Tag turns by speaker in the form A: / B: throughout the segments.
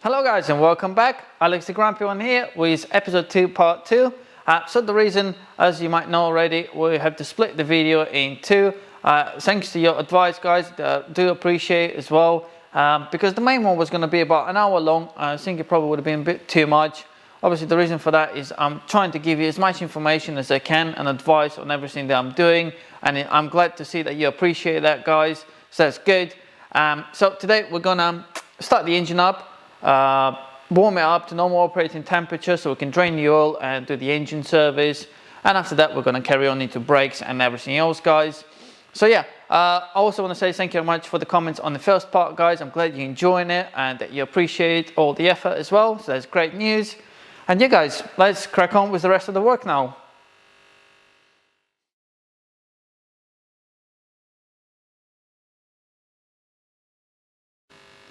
A: Hello guys and welcome back. AlexTheGrumpyOne here with episode 2 part 2. So the reason, as you might know already, we have to split the video in two. Thanks to your advice guys, do appreciate as well, because the main one was going to be about an hour long. I think it probably would have been a bit too much. Obviously the reason for that is I'm trying to give you as much information as I can and advice on everything that I'm doing, and I'm glad to see that you appreciate that guys, so that's good. So today we're gonna start the engine up, warm it up to normal operating temperature so we can drain the oil and do the engine service, and after that we're going to carry on into brakes and everything else guys. So yeah, I also want to say thank you very much for the comments on the first part guys. I'm glad you're enjoying it and that you appreciate all the effort as well, so that's great news. And yeah guys, let's crack on with the rest of the work now.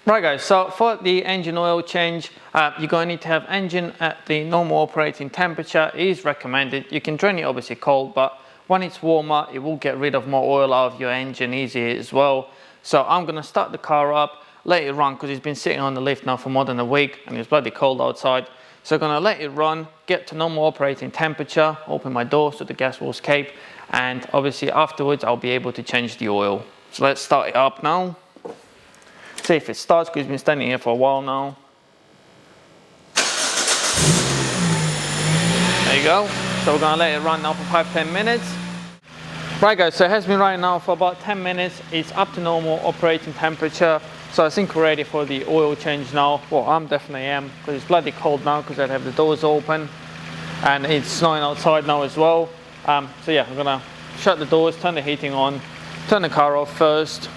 A: Right guys, so for the engine oil change, you're going to need to have engine at the normal operating temperature. It is recommended. You can drain it obviously cold, but when it's warmer, it will get rid of more oil out of your engine easier as well. So I'm going to start the car up, let it run, because it's been sitting on the lift now for more than a week and it's bloody cold outside. So I'm going to let it run, get to normal operating temperature, open my door so the gas will escape, and obviously afterwards I'll be able to change the oil. So let's start it up now. See if it starts, because it's been standing here for a while now. There you go. So we're going to let it run now for 5-10 minutes. Right guys, so it has been running now for about 10 minutes. It's up to normal operating temperature. So I think we're ready for the oil change now. Well, I definitely am, because it's bloody cold now because I have the doors open. And it's snowing outside now as well. So yeah, I'm going to shut the doors, turn the heating on, turn the car off first.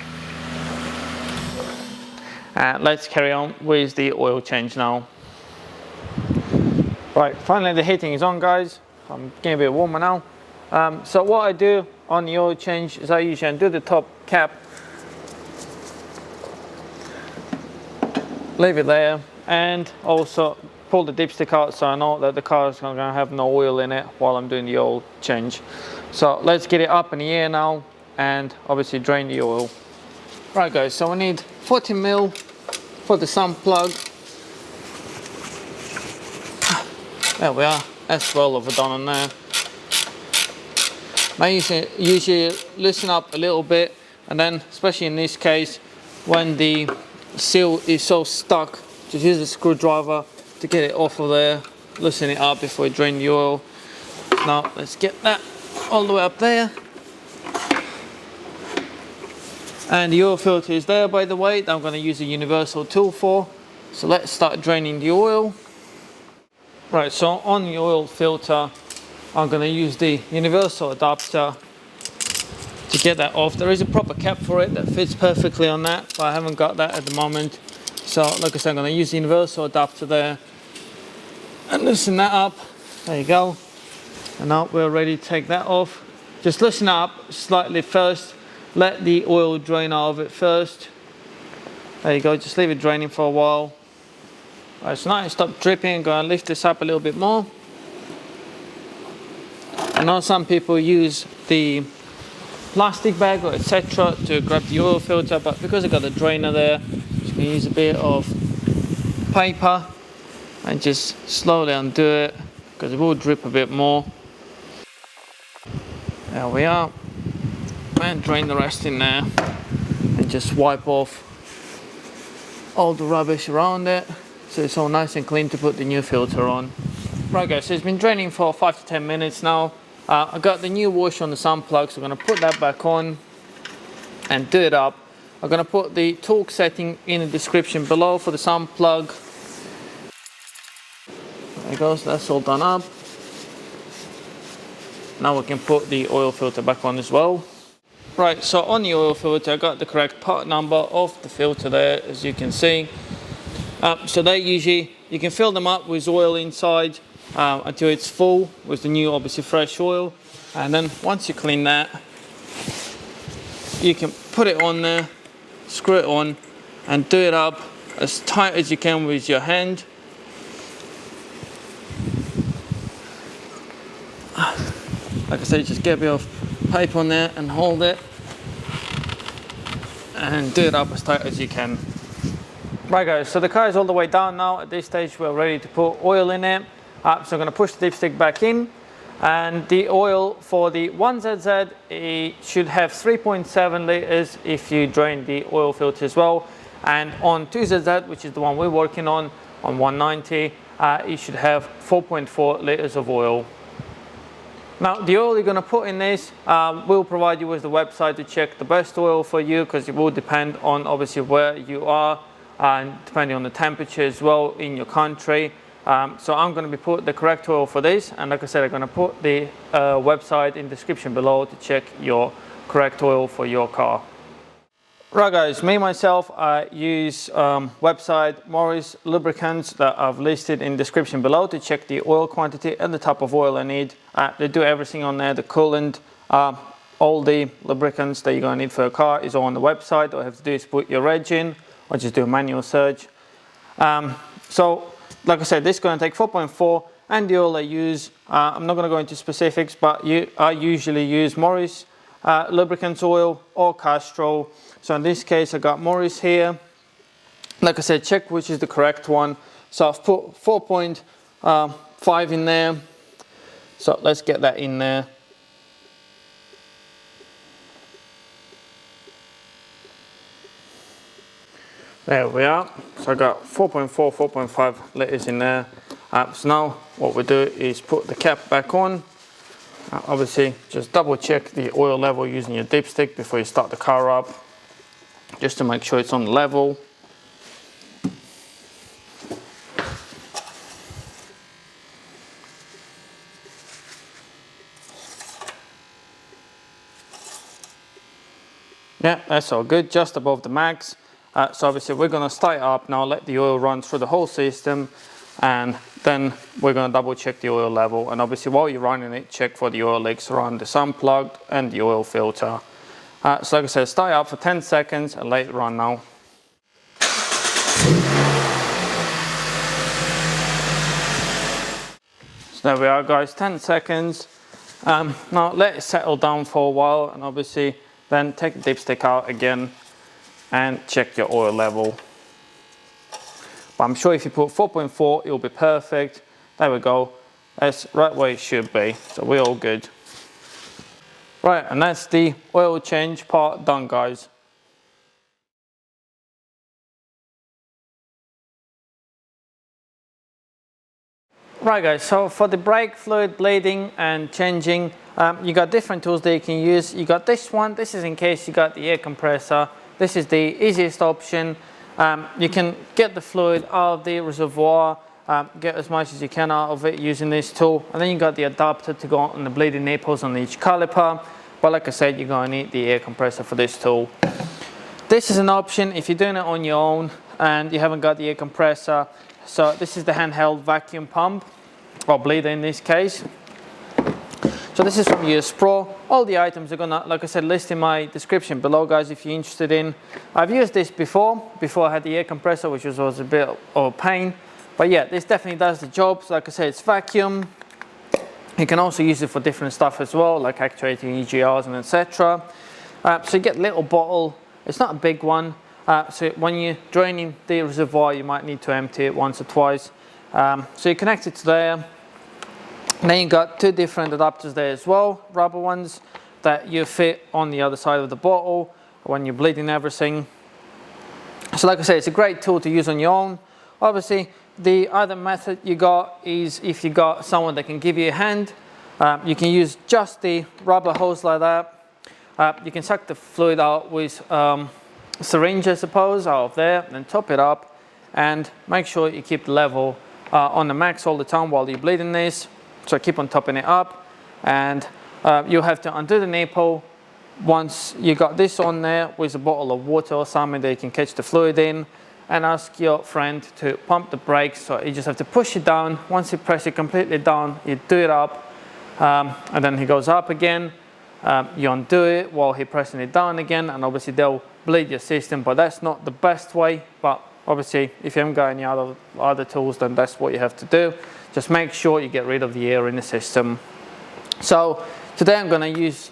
A: And let's carry on with the oil change now. Right, finally the heating is on guys. I'm getting a bit warmer now. So what I do on the oil change is I usually undo the top cap, leave it there, and also pull the dipstick out so I know that the car is going to have no oil in it while I'm doing the oil change. So let's get it up in the air now and obviously drain the oil. Right guys, so we need 40 mil for the sump plug. There we are, that's well overdone on there. I usually loosen up a little bit, and then especially in this case when the seal is so stuck, just use a screwdriver to get it off of there, loosen it up before you drain the oil. Now let's get that all the way up there. And the oil filter is there, by the way, that I'm going to use a universal tool for. So let's start draining the oil. Right, so on the oil filter, I'm going to use the universal adapter to get that off. There is a proper cap for it that fits perfectly on that, but I haven't got that at the moment. So like I said, I'm going to use the universal adapter there and loosen that up. There you go. And now we're ready to take that off. Just loosen it up slightly first. Let the oil drain out of it first. There you go, just leave it draining for a while. Right, so now it stopped dripping. I'm going to lift this up a little bit more. I know some people use the plastic bag or etc. to grab the oil filter, but because I got the drainer there, you can use a bit of paper and just slowly undo it, because it will drip a bit more. There we are. And drain the rest in there and just wipe off all the rubbish around it so it's all nice and clean to put the new filter on. Right guys, so it's been draining for 5 to 10 minutes now. I got the new wash on the sump plug, so I'm going to put that back on and do it up. I'm going to put the torque setting in the description below for the sump plug. There it goes, that's all done up. Now we can put the oil filter back on as well. Right, so on the oil filter I got the correct part number of the filter there, as you can see. So they usually, you can fill them up with oil inside until it's full with the new obviously fresh oil, and then once you clean that you can put it on there, screw it on and do it up as tight as you can with your hand. Like I said, just get a bit of pipe on there and hold it and do it up as tight as you can. Right guys, so the car is all the way down now. At this stage we're ready to put oil in it. So I'm going to push the dipstick back in, and the oil for the 1ZZ, it should have 3.7 litres if you drain the oil filter as well, and on 2ZZ, which is the one we're working on 190, it should have 4.4 litres of oil. Now the oil you're going to put in this, we'll provide you with the website to check the best oil for you, because it will depend on obviously where you are and depending on the temperature as well in your country. So I'm going to be put the correct oil for this, and like I said, I'm going to put the website in the description below to check your correct oil for your car. Right guys, me myself, I use website Morris lubricants that I've listed in the description below to check the oil quantity and the type of oil I need. They do everything on there, the coolant, all the lubricants that you're going to need for a car is all on the website. All you have to do is put your reg in, or just do a manual search. So like I said, this is going to take 4.4, and the oil I use, I'm not going to go into specifics, but I usually use Morris lubricants oil or Castrol. So in this case I got Morris here. Like I said, check which is the correct one. So I've put 4.5 in there. So let's get that in there. There we are. So I got 4.4, 4.5 litres in there. So now what we do is put the cap back on. Obviously just double check the oil level using your dipstick before you start the car up, just to make sure it's on level. Yeah, that's all good, just above the max. So obviously we're going to start it up now, let the oil run through the whole system, and then we're going to double check the oil level. And obviously while you're running it, check for the oil leaks around the unplugged and the oil filter. So like I said, start it up for 10 seconds and let it run now. So there we are guys, 10 seconds. Now let it settle down for a while, and obviously then take the dipstick out again and check your oil level. But I'm sure if you put 4.4, it'll be perfect. There we go. That's right where it should be. So we're all good. Right, and that's the oil change part done, guys. Right guys, so for the brake fluid bleeding and changing, you got different tools that you can use. You got this one. This is in case you got the air compressor. This is the easiest option. You can get the fluid out of the reservoir, get as much as you can out of it using this tool, and then you got the adapter to go on the bleeding nipples on each caliper. But like I said, you're going to need the air compressor for this tool. This is an option if you're doing it on your own and you haven't got the air compressor. So this is the handheld vacuum pump, or bleeder in this case. So this is from US Pro. All the items are gonna, like I said, list in my description below, guys, if you're interested in. I've used this before I had the air compressor, which was a bit of a pain. But yeah, this definitely does the job. So like I said, it's vacuum. You can also use it for different stuff as well, like actuating EGRs and etc. So you get a little bottle. It's not a big one. So when you're draining the reservoir, you might need to empty it once or twice. So you connect it to there. And then you got two different adapters there as well, rubber ones that you fit on the other side of the bottle when you're bleeding everything. So like I said, it's a great tool to use on your own. Obviously, the other method you got is if you got someone that can give you a hand, you can use just the rubber hose like that. You can suck the fluid out with syringe, I suppose, out of there, and then top it up, and make sure you keep the level on the max all the time while you're bleeding this. So keep on topping it up, and you'll have to undo the nipple once you got this on there with a bottle of water or something that you can catch the fluid in, and ask your friend to pump the brakes. So you just have to push it down. Once you press it completely down, you do it up, and then he goes up again. You undo it while he's pressing it down again, and obviously they'll bleed your system, but that's not the best way. But obviously if you haven't got any other tools, then that's what you have to do. Just make sure you get rid of the air in the system. So today I'm going to use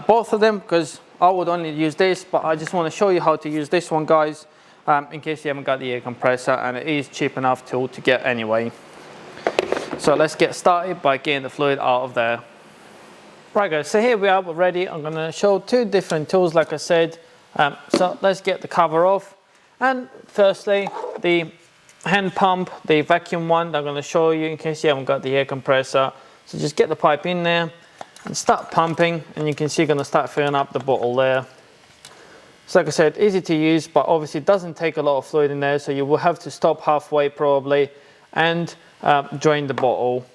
A: both of them, because I would only use this, but I just want to show you how to use this one, guys. in case you haven't got the air compressor, and it is cheap enough tool to get anyway. So let's get started by getting the fluid out of there. Right guys, so here we are, we're ready. I'm going to show two different tools like I said. So let's get the cover off. And firstly, the hand pump, the vacuum one that I'm going to show you in case you haven't got the air compressor. So just get the pipe in there and start pumping, and you can see you're going to start filling up the bottle there. So like I said, easy to use, but obviously it doesn't take a lot of fluid in there, so you will have to stop halfway probably and drain the bottle.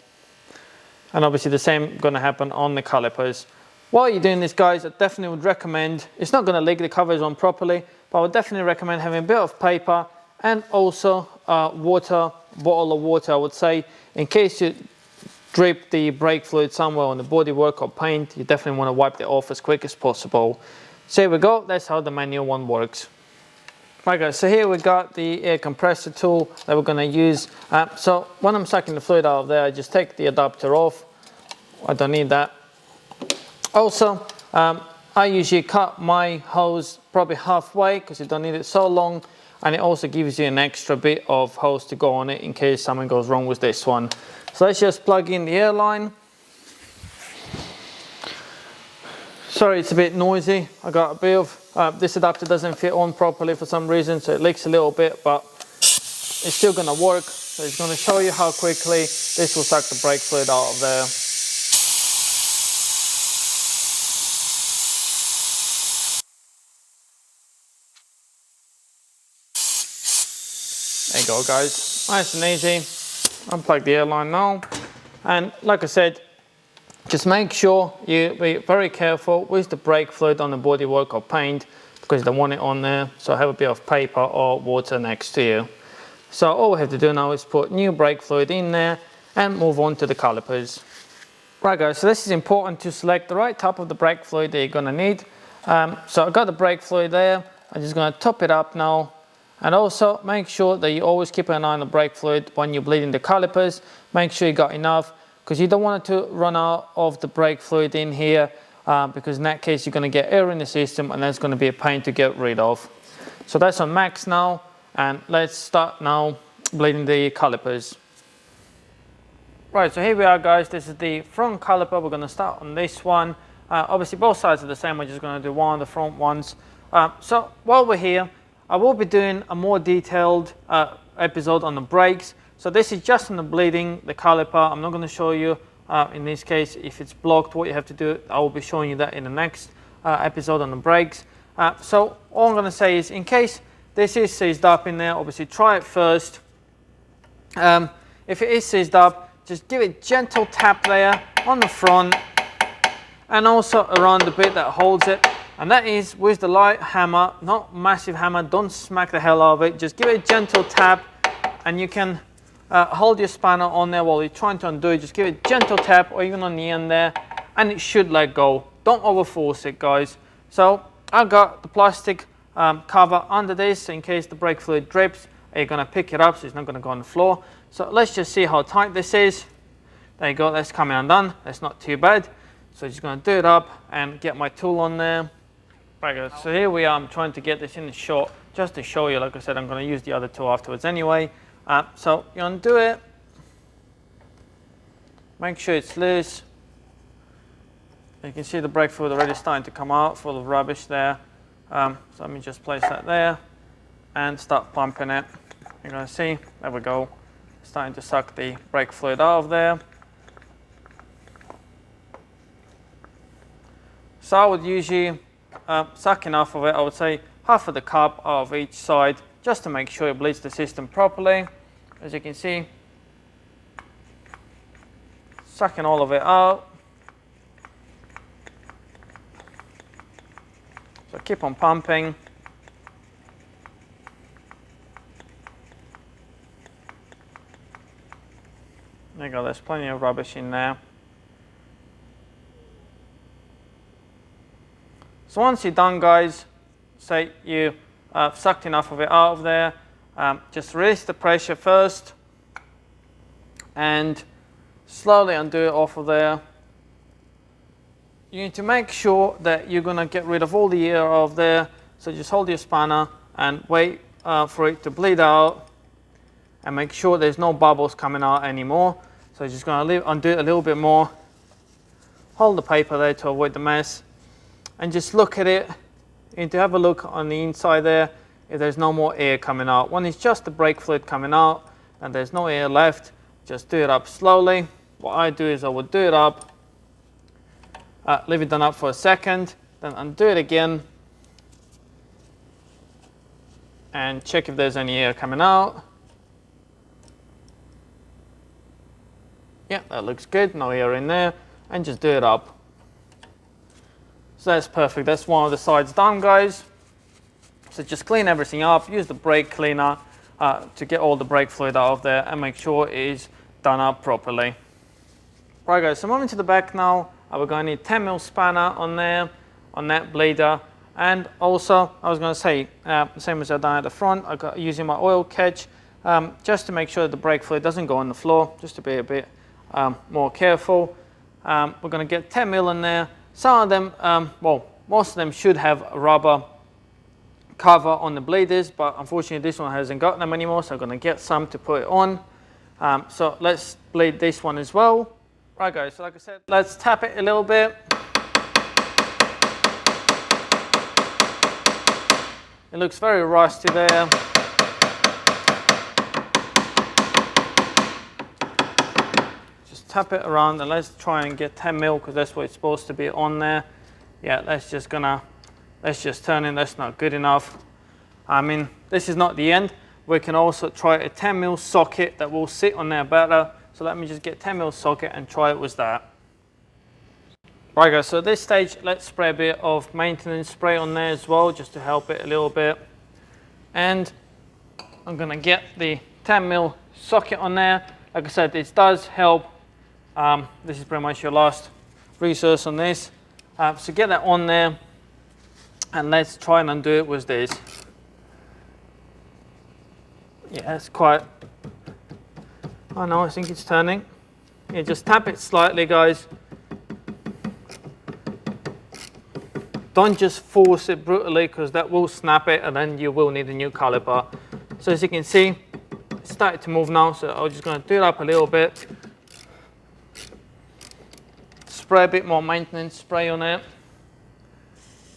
A: And obviously the same going to happen on the calipers. While you're doing this guys, I definitely would recommend, it's not going to leak the covers on properly, but I would definitely recommend having a bit of paper and also water, bottle of water I would say, in case you drip the brake fluid somewhere on the bodywork or paint, you definitely want to wipe it off as quick as possible. So here we go, that's how the manual one works. Right guys, so here we got the air compressor tool that we're going to use. So when I'm sucking the fluid out of there, I just take the adapter off. I don't need that. Also, I usually cut my hose probably halfway because you don't need it so long, and it also gives you an extra bit of hose to go on it in case something goes wrong with this one. So let's just plug in the air line. Sorry, it's a bit noisy. I got a bit of, this adapter doesn't fit on properly for some reason, so it leaks a little bit, but it's still gonna work. So it's gonna show you how quickly this will suck the brake fluid out of there. There you go guys, nice and easy. Unplug the air line now. And like I said, just make sure you be very careful with the brake fluid on the bodywork or paint because you don't want it on there. So have a bit of paper or water next to you. So all we have to do now is put new brake fluid in there and move on to the calipers. Right guys, so this is important to select the right type of the brake fluid that you're going to need. So I've got the brake fluid there. I'm just going to top it up now. And also make sure that you always keep an eye on the brake fluid when you're bleeding the calipers. Make sure you got enough, because you don't want it to run out of the brake fluid in here, because in that case you're going to get air in the system and that's going to be a pain to get rid of. So that's on max now, and let's start now bleeding the calipers. Right, so here we are guys, this is the front caliper. We're going to start on this one. Obviously both sides are the same, we're just going to do one of the front ones. So while we're here, I will be doing a more detailed episode on the brakes. So this is just on the bleeding, the caliper. I'm not going to show you in this case if it's blocked what you have to do. I will be showing you that in the next episode on the brakes. So all I'm going to say is in case this is seized up in there, obviously try it first. If it is seized up, just give it a gentle tap there on the front and also around the bit that holds it. And that is with the light hammer, not massive hammer, don't smack the hell out of it. Just give it a gentle tap, and you can hold your spanner on there while you're trying to undo it. Just give it a gentle tap, or even on the end there, and it should let go. Don't overforce it guys. So I got the plastic cover under this in case the brake fluid drips. You're going to pick it up so it's not going to go on the floor. So let's just see how tight this is. There you go, that's coming undone. That's not too bad. So just going to do it up and get my tool on there. Right guys, so here we are. I'm trying to get this in the shot just to show you. Like I said, I'm going to use the other tool afterwards anyway. So you undo it. Make sure it's loose. You can see the brake fluid already starting to come out, full of rubbish there. So let me just place that there and start pumping it. You're going to see, there we go, starting to suck the brake fluid out of there. So I would usually suck enough of it, I would say half of the cup out of each side, just to make sure it bleeds the system properly. As you can see, sucking all of it out. So keep on pumping. There you go, there's plenty of rubbish in there. So once you're done guys, say you sucked enough of it out of there, just release the pressure first and slowly undo it off of there. You need to make sure that you're going to get rid of all the air out of there, so just hold your spanner and wait for it to bleed out and make sure there's no bubbles coming out anymore. So just going to undo it a little bit more, hold the paper there to avoid the mess, and just look at it. You need to have a look on the inside there if there's no more air coming out. When it's just the brake fluid coming out and there's no air left, just do it up slowly. What I do is I would do it up, leave it done up for a second, then undo it again and check if there's any air coming out. Yeah, that looks good, no air in there, and just do it up. So that's perfect, that's one of the sides done, guys. So just clean everything up, use the brake cleaner to get all the brake fluid out of there and make sure it is done up properly. Right guys, so moving to the back now, we're going to need 10mm spanner on there, on that bleeder. And also, I was going to say, same as I've done at the front, I got using my oil catch, just to make sure the brake fluid doesn't go on the floor, just to be a bit more careful. We're going to get 10mm in there. Some of them, well, most of them should have a rubber cover on the bleeders, but unfortunately this one hasn't got them anymore, so I'm going to get some to put it on. So let's bleed this one as well. Right guys, so like I said, let's tap it a little bit. It looks very rusty there. Just tap it around and let's try and get 10mm because that's what it's supposed to be on there. Yeah, let's just turn in, that's not good enough. I mean, this is not the end. We can also try a 10mm socket that will sit on there better. So let me just get 10mm socket and try it with that. Right guys, so at this stage, let's spray a bit of maintenance spray on there as well, just to help it a little bit. And I'm gonna get the 10mm socket on there. Like I said, this does help. This is pretty much your last resource on this. So get that on there and let's try and undo it with this. Yeah, it's quite, oh no, I think it's turning. Yeah, just tap it slightly, guys. Don't just force it brutally because that will snap it and then you will need a new caliper. So as you can see, it's started to move now, so I'm just going to do it up a little bit. Spray a bit more maintenance spray on it.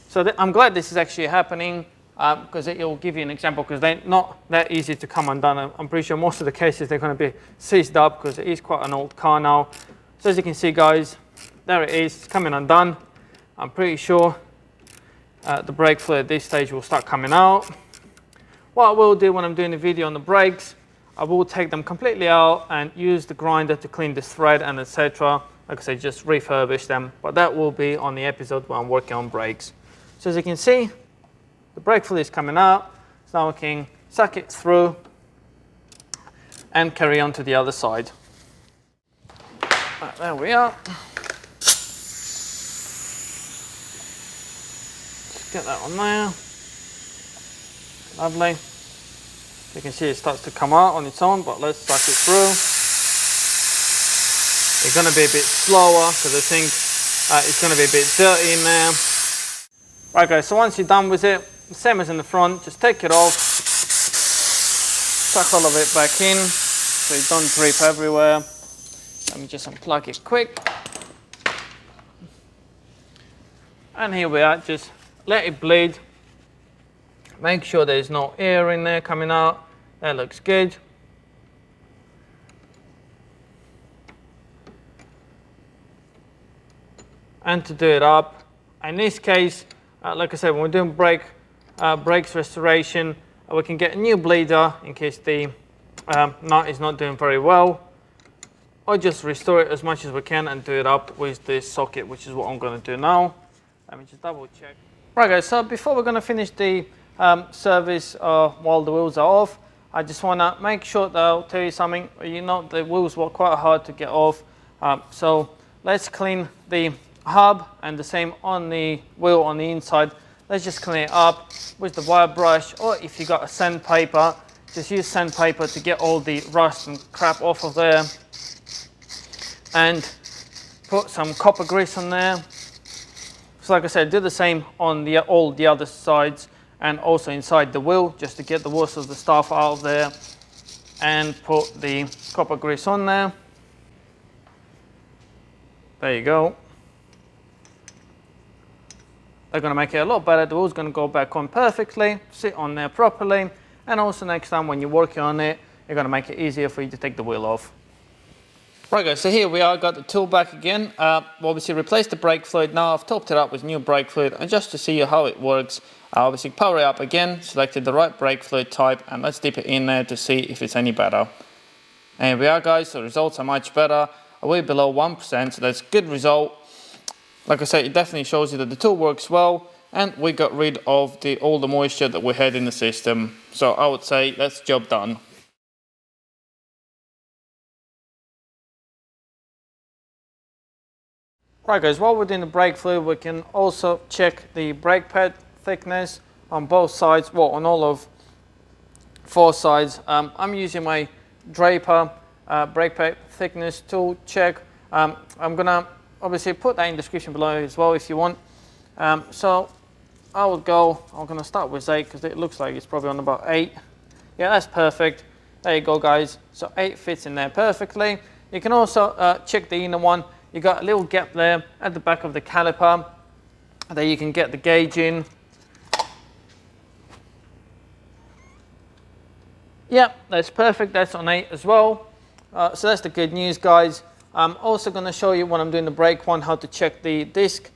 A: So I'm glad this is actually happening because it will give you an example, because they're not that easy to come undone. I'm pretty sure most of the cases they're going to be seized up because it is quite an old car now. So as you can see, guys, there it is, it's coming undone. I'm pretty sure the brake fluid at this stage will start coming out. What I will do when I'm doing the video on the brakes, I will take them completely out and use the grinder to clean the thread and etc. Like I say, just refurbish them, but that will be on the episode where I'm working on brakes. So as you can see, the brake fluid is coming out, so now we can suck it through and carry on to the other side. Right, there we are. Just get that on there. Lovely. You can see it starts to come out on its own, but let's suck it through. It's going to be a bit slower because I think it's going to be a bit dirty in there. Right guys, so once you're done with it, same as in the front, just take it off, suck all of it back in so it don't drip everywhere. Let me just unplug it quick. And here we are, just let it bleed. Make sure there's no air in there coming out. That looks good. And to do it up, in this case, like I said, when we're doing brakes restoration, we can get a new bleeder in case the nut is not doing very well, or just restore it as much as we can and do it up with this socket, which is what I'm going to do now. Let me just double check. Right guys, so before we're going to finish the service while the wheels are off, I just want to make sure that I'll tell you something. You know, the wheels were quite hard to get off, so let's clean the hub and the same on the wheel on the inside. Let's just clean it up with the wire brush, or if you got a sandpaper, just use sandpaper to get all the rust and crap off of there, and put some copper grease on there. So like I said, do the same on all the other sides and also inside the wheel, just to get the worst of the stuff out of there, and put the copper grease on there. There you go. They're going to make it a lot better. The wheel's going to go back on perfectly, sit on there properly, and also next time when you're working on it, you're going to make it easier for you to take the wheel off. Right guys, so here we are, got the tool back again. Obviously replaced the brake fluid. Now I've topped it up with new brake fluid, and just to see how it works, obviously power it up again, selected the right brake fluid type, and let's dip it in there to see if it's any better. And here we are guys, the results are much better, way below 1%, so that's a good result. Like I said, it definitely shows you that the tool works well, and we got rid of all the moisture that we had in the system. So I would say that's job done. Right guys, while we're doing the brake fluid, we can also check the brake pad thickness on both sides, well, on all of 4 sides. I'm using my Draper brake pad thickness tool check. I'm gonna obviously put that in the description below as well if you want. So I'm gonna start with 8 because it looks like it's probably on about 8. Yeah, that's perfect. There you go guys, so 8 fits in there perfectly. You can also check the inner one. You got a little gap there at the back of the caliper that you can get the gauge in. Yep, that's perfect, that's on 8 as well. So that's the good news guys. I'm also going to show you when I'm doing the brake one how to check the disc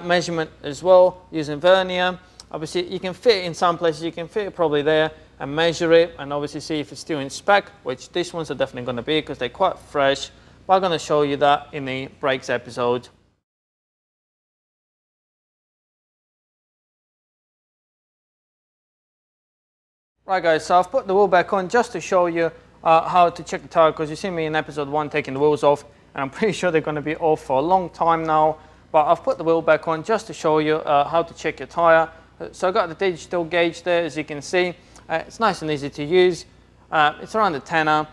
A: measurement as well using vernier. Obviously you can fit it in some places, you can fit it probably there and measure it and obviously see if it's still in spec, which these ones are definitely going to be because they're quite fresh. But I'm going to show you that in the brakes episode. Right guys, so I've put the wheel back on just to show you how to check the tire, because you see me in episode 1 taking the wheels off, and I'm pretty sure they're going to be off for a long time now. But I've put the wheel back on just to show you how to check your tire. So I've got the digital gauge there, as you can see. It's nice and easy to use. It's around the tenner.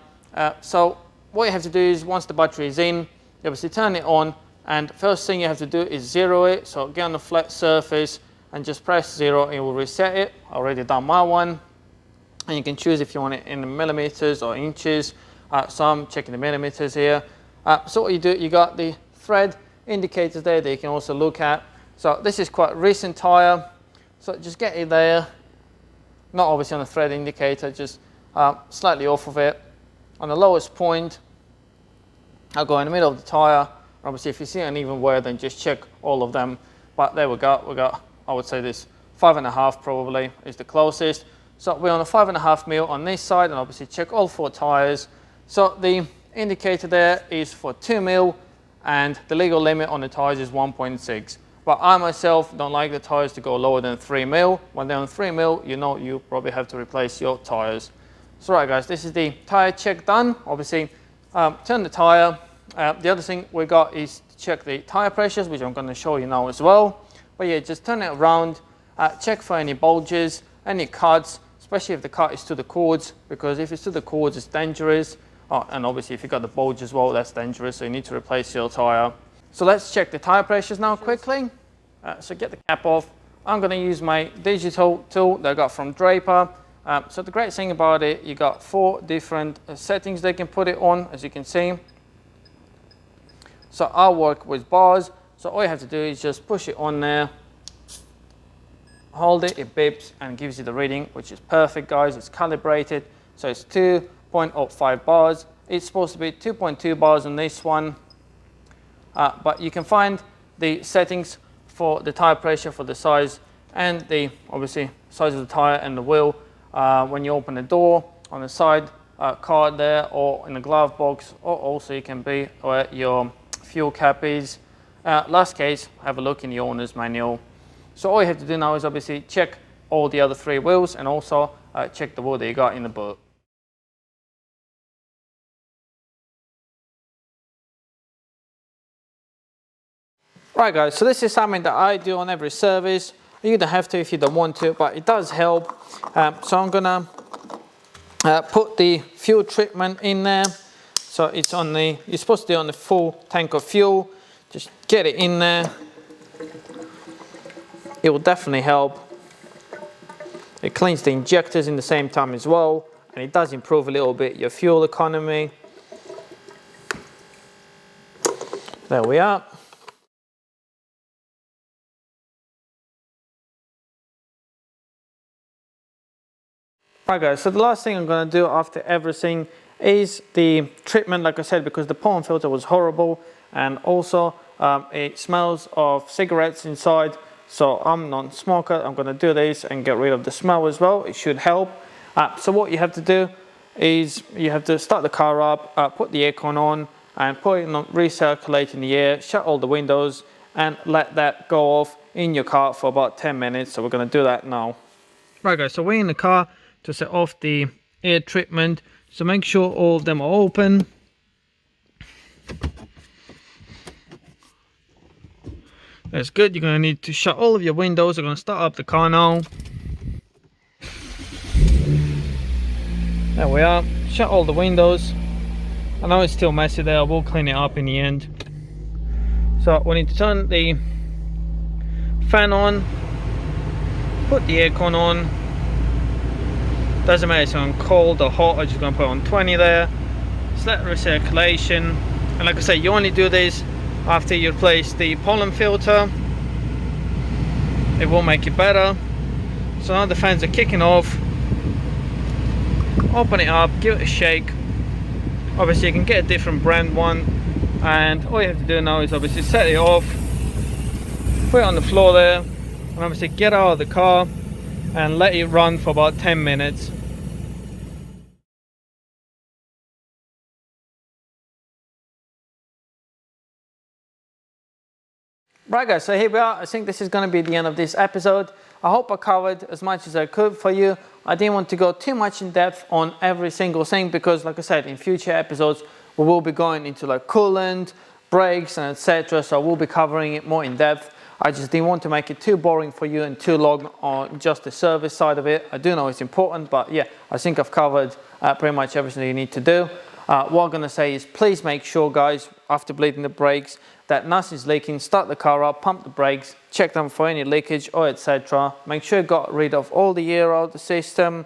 A: So what you have to do is once the battery is in, you obviously turn it on, and first thing you have to do is zero it. So get on the flat surface and just press 0, it will reset it. I already done my one. And you can choose if you want it in millimeters or inches. So I'm checking the millimeters here. So what you do, you got the thread indicators there that you can also look at. So this is quite a recent tire. So just get it there. Not obviously on the thread indicator, just slightly off of it. On the lowest point, I'll go in the middle of the tire. Obviously if you see uneven wear, then just check all of them. But there we got, I would say this 5.5 probably is the closest. So we're on a 5.5 mil on this side, and obviously check all 4 tires. So the indicator there is for 2 mil, and the legal limit on the tires is 1.6. But I myself don't like the tires to go lower than 3 mil. When they're on 3 mil, you know you probably have to replace your tires. So right guys, this is the tire check done. Obviously, turn the tire. The other thing we got is to check the tire pressures, which I'm going to show you now as well. But yeah, just turn it around, check for any bulges, any cuts, especially if the cut is to the cords, because if it's to the cords, it's dangerous. And obviously if you've got the bulge as well, that's dangerous, so you need to replace your tire. So let's check the tire pressures now quickly. So get the cap off. I'm going to use my digital tool that I got from Draper. So the great thing about it, you got 4 different settings they can put it on, as you can see. So I'll work with bars. So all you have to do is just push it on there. Hold it, it beeps and gives you the reading, which is perfect guys. It's calibrated, so it's 2.05 bars. It's supposed to be 2.2 bars on this one, but you can find the settings for the tire pressure, for the size, and the obviously size of the tire and the wheel when you open the door on the side card there, or in the glove box, or also you can be where your fuel cap is. Last case, have a look in the owner's manual. So all you have to do now is obviously check all the other 3 wheels, and also check the wheel that you got in the book. Right guys, so this is something that I do on every service. You don't have to if you don't want to, but it does help. So I'm gonna put the fuel treatment in there. So it's on the, you're supposed to do on the full tank of fuel. Just get it in there. It will definitely help. It cleans the injectors in the same time as well, and it does improve a little bit your fuel economy. There we are. Right guys, so the last thing I'm going to do after everything is the treatment, like I said, because the pollen filter was horrible, and also it smells of cigarettes inside. So I'm non-smoker, I'm going to do this and get rid of the smell as well. It should help. So what you have to do is you have to start the car up, put the aircon on and put it on recirculating the air, shut all the windows and let that go off in your car for about 10 minutes. So we're going to do that now. Right guys, so we're in the car to set off the air treatment. So make sure all of them are open. That's good. You're going to need to shut all of your windows. We're going to start up the car now. There we are. Shut all the windows. I know it's still messy there. I will clean it up in the end. So we need to turn the fan on. Put the aircon on. Doesn't matter if it's on cold or hot. I'm just going to put it on 20 there. Select recirculation. And like I say, you only do this after you replace the pollen filter. It will make it better. So now the fans are kicking off. Open it up, give it a shake. Obviously you can get a different brand one, and all you have to do now is obviously set it off, put it on the floor there, and obviously get out of the car and let it run for about 10 minutes. Right guys, so here we are. I think this is going to be the end of this episode. I hope I covered as much as I could for you. I didn't want to go too much in depth on every single thing because like I said, in future episodes we will be going into like coolant, brakes and etc. So we'll be covering it more in depth. I just didn't want to make it too boring for you and too long on just the service side of it. I do know it's important, but yeah, I think I've covered pretty much everything you need to do. What I'm going to say is please make sure guys, after bleeding the brakes, that nothing's leaking. Start the car up, pump the brakes, check them for any leakage or etc. Make sure you got rid of all the air out of the system.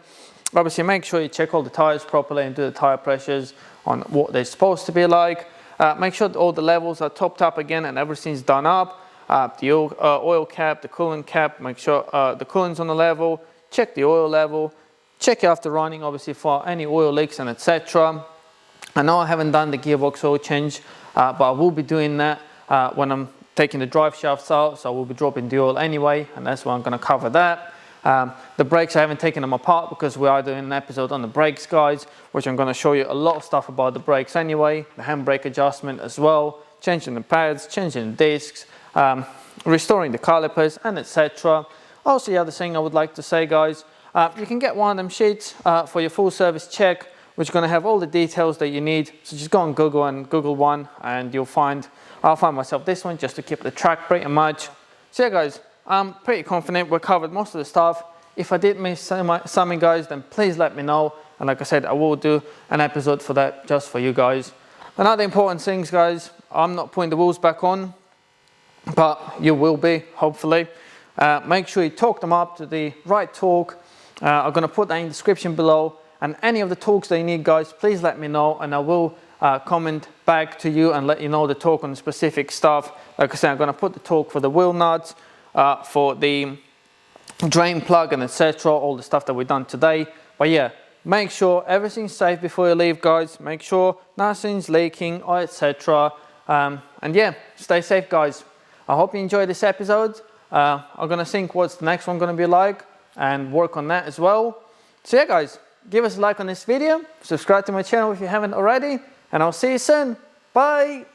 A: Obviously make sure you check all the tires properly and do the tire pressures on what they're supposed to be like. Make sure that all the levels are topped up again and everything's done up. The oil cap, the coolant cap, make sure the coolant's on the level. Check the oil level. Check it after running obviously for any oil leaks and etc. I know I haven't done the gearbox oil change, but I will be doing that when I'm taking the drive shafts out, so I will be dropping the oil anyway, and that's why I'm going to cover that. The brakes, I haven't taken them apart because we are doing an episode on the brakes guys, which I'm going to show you a lot of stuff about the brakes anyway, the handbrake adjustment as well, changing the pads, changing the discs, restoring the calipers and etc. Also the other thing I would like to say guys, you can get one of them sheets for your full service check, which is going to have all the details that you need. So just go on Google and Google one and I'll find myself this one just to keep the track pretty much. So yeah guys, I'm pretty confident we covered most of the stuff. If I did miss something guys, then please let me know. And like I said, I will do an episode for that just for you guys. Another important thing guys, I'm not putting the wheels back on, but you will be, hopefully. Make sure you torque them up to the right torque. I'm going to put that in the description below. And any of the torques that you need guys, please let me know and I will comment back to you and let you know the torque on the specific stuff. Like I said, I'm going to put the torque for the wheel nuts, for the drain plug and etc. all the stuff that we've done today. But yeah, make sure everything's safe before you leave guys. Make sure nothing's leaking or etc. And yeah, stay safe guys. I hope you enjoyed this episode. I'm going to think what's the next one going to be like and work on that as well. So yeah guys, give us a like on this video, subscribe to my channel if you haven't already, and I'll see you soon. Bye!